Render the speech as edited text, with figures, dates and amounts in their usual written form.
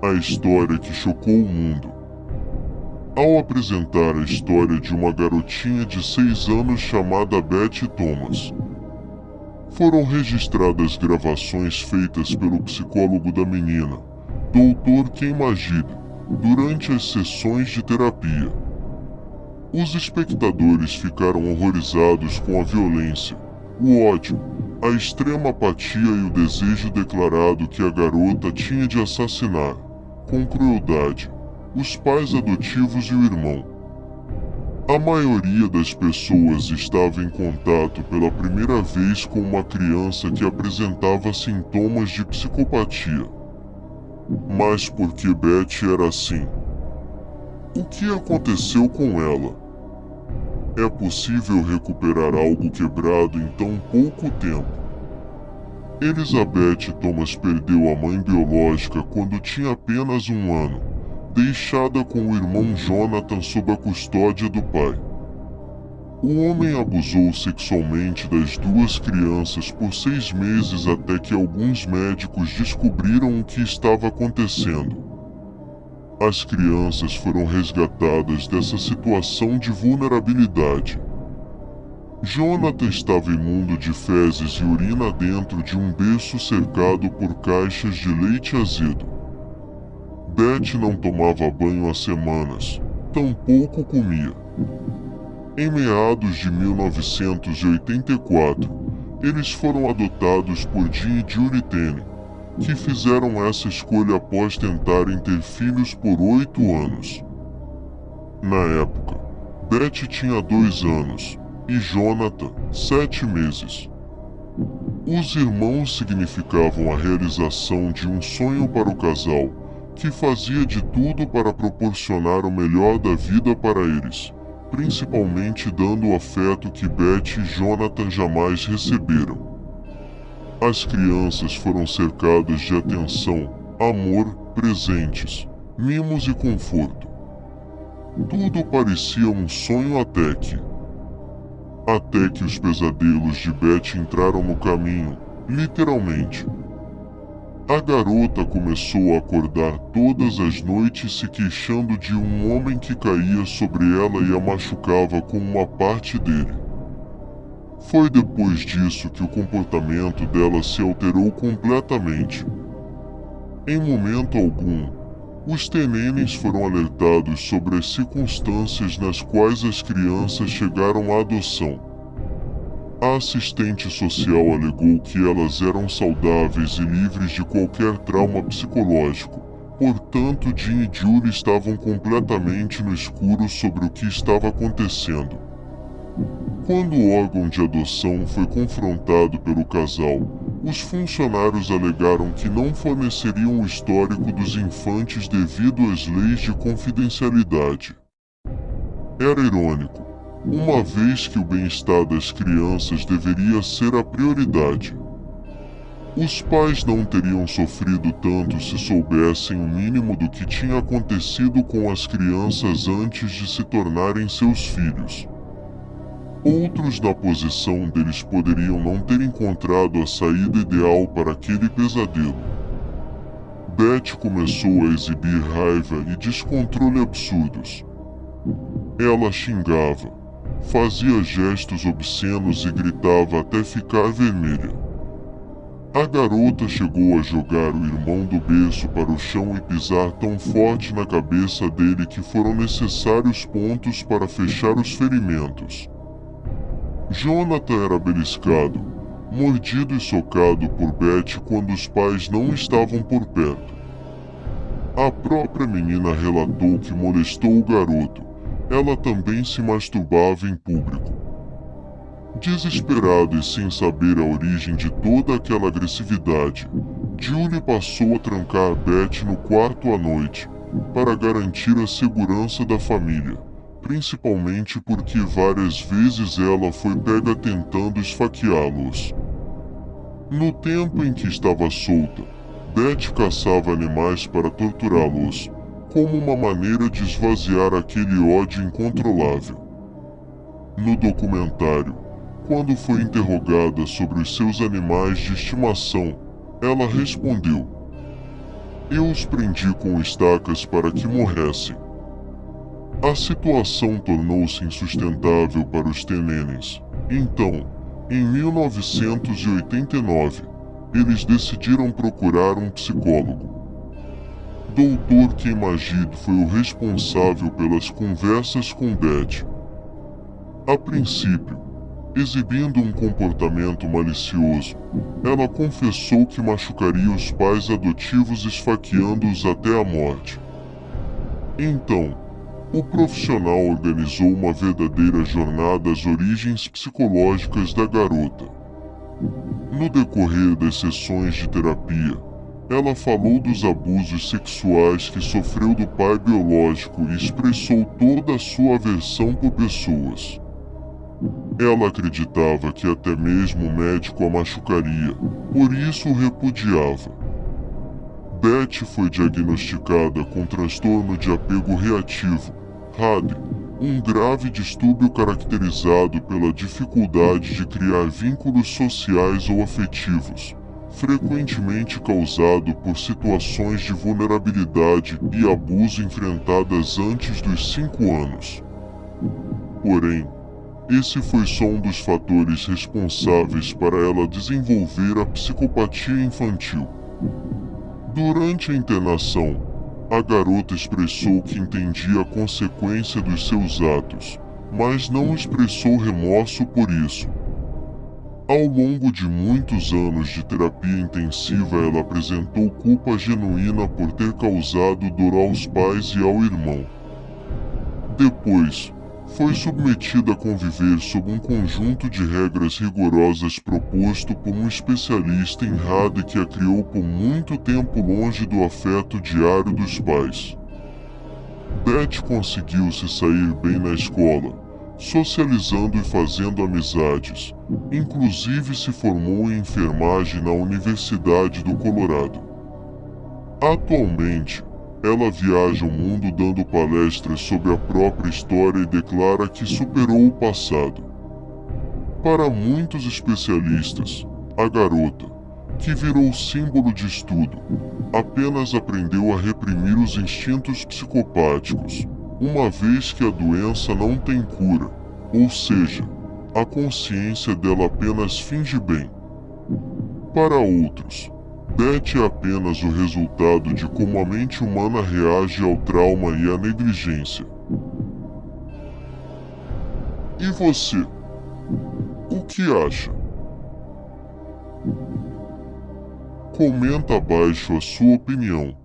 A história que chocou o mundo. Ao apresentar a história de uma garotinha de 6 anos chamada Beth Thomas, foram registradas gravações feitas pelo psicólogo da menina, Dr. Ken Magid, durante as sessões de terapia. Os espectadores ficaram horrorizados com a violência, o ódio, a extrema apatia e o desejo declarado que a garota tinha de assassinar, com crueldade, os pais adotivos e o irmão. A maioria das pessoas estava em contato pela primeira vez com uma criança que apresentava sintomas de psicopatia. Mas por que Beth era assim? O que aconteceu com ela? É possível recuperar algo quebrado em tão pouco tempo? Elizabeth Thomas perdeu a mãe biológica quando tinha apenas 1 ano, deixada com o irmão Jonathan sob a custódia do pai. O homem abusou sexualmente das 2 crianças por 6 meses até que alguns médicos descobriram o que estava acontecendo. As crianças foram resgatadas dessa situação de vulnerabilidade. Jonathan estava imundo de fezes e urina dentro de um berço cercado por caixas de leite azedo. Beth não tomava banho há semanas, tampouco comia. Em meados de 1984, eles foram adotados por Jim e Julie Tenney, que fizeram essa escolha após tentarem ter filhos por 8 anos. Na época, Beth tinha 2 anos e Jonathan 7 meses. Os irmãos significavam a realização de um sonho para o casal, que fazia de tudo para proporcionar o melhor da vida para eles, principalmente dando o afeto que Beth e Jonathan jamais receberam. As crianças foram cercadas de atenção, amor, presentes, mimos e conforto. Tudo parecia um sonho até que os pesadelos de Beth entraram no caminho, literalmente. A garota começou a acordar todas as noites se queixando de um homem que caía sobre ela e a machucava com uma parte dele. Foi depois disso que o comportamento dela se alterou completamente. Em momento algum, os Tenneys foram alertados sobre as circunstâncias nas quais as crianças chegaram à adoção. A assistente social alegou que elas eram saudáveis e livres de qualquer trauma psicológico, portanto Jim e Julie estavam completamente no escuro sobre o que estava acontecendo. Quando o órgão de adoção foi confrontado pelo casal, os funcionários alegaram que não forneceriam o histórico dos infantes devido às leis de confidencialidade. Era irônico, uma vez que o bem-estar das crianças deveria ser a prioridade. Os pais não teriam sofrido tanto se soubessem o mínimo do que tinha acontecido com as crianças antes de se tornarem seus filhos. Outros na posição deles poderiam não ter encontrado a saída ideal para aquele pesadelo. Beth começou a exibir raiva e descontrole absurdos. Ela xingava, fazia gestos obscenos e gritava até ficar vermelha. A garota chegou a jogar o irmão do berço para o chão e pisar tão forte na cabeça dele que foram necessários pontos para fechar os ferimentos. Jonathan era beliscado, mordido e socado por Beth quando os pais não estavam por perto. A própria menina relatou que molestou o garoto. Ela também se masturbava em público. Desesperado e sem saber a origem de toda aquela agressividade, Julie passou a trancar Beth no quarto à noite, para garantir a segurança da família, principalmente porque várias vezes ela foi pega tentando esfaqueá-los. No tempo em que estava solta, Beth caçava animais para torturá-los, como uma maneira de esvaziar aquele ódio incontrolável. No documentário, quando foi interrogada sobre os seus animais de estimação, ela respondeu: Eu os prendi com estacas para que morressem. A situação tornou-se insustentável para os tenenes. Então, em 1989, eles decidiram procurar um psicólogo. Dr. Ken Majid foi o responsável pelas conversas com Beth. A princípio, exibindo um comportamento malicioso, ela confessou que machucaria os pais adotivos esfaqueando-os até a morte. Então, o profissional organizou uma verdadeira jornada às origens psicológicas da garota. No decorrer das sessões de terapia, ela falou dos abusos sexuais que sofreu do pai biológico e expressou toda a sua aversão por pessoas. Ela acreditava que até mesmo o médico a machucaria, por isso o repudiava. Beth foi diagnosticada com transtorno de apego reativo, RAD, um grave distúrbio caracterizado pela dificuldade de criar vínculos sociais ou afetivos, frequentemente causado por situações de vulnerabilidade e abuso enfrentadas antes dos 5 anos. Porém, esse foi só um dos fatores responsáveis para ela desenvolver a psicopatia infantil. Durante a internação, a garota expressou que entendia a consequência dos seus atos, mas não expressou remorso por isso. Ao longo de muitos anos de terapia intensiva, ela apresentou culpa genuína por ter causado dor aos pais e ao irmão. Depois, foi submetida a conviver sob um conjunto de regras rigorosas proposto por um especialista em RAD que a criou por muito tempo longe do afeto diário dos pais. Beth conseguiu se sair bem na escola, socializando e fazendo amizades, inclusive se formou em enfermagem na Universidade do Colorado. Atualmente, ela viaja o mundo dando palestras sobre a própria história e declara que superou o passado. Para muitos especialistas, a garota, que virou símbolo de estudo, apenas aprendeu a reprimir os instintos psicopáticos, uma vez que a doença não tem cura, ou seja, a consciência dela apenas finge bem. Para outros, Beth é apenas o resultado de como a mente humana reage ao trauma e à negligência. E você? O que acha? Comenta abaixo a sua opinião.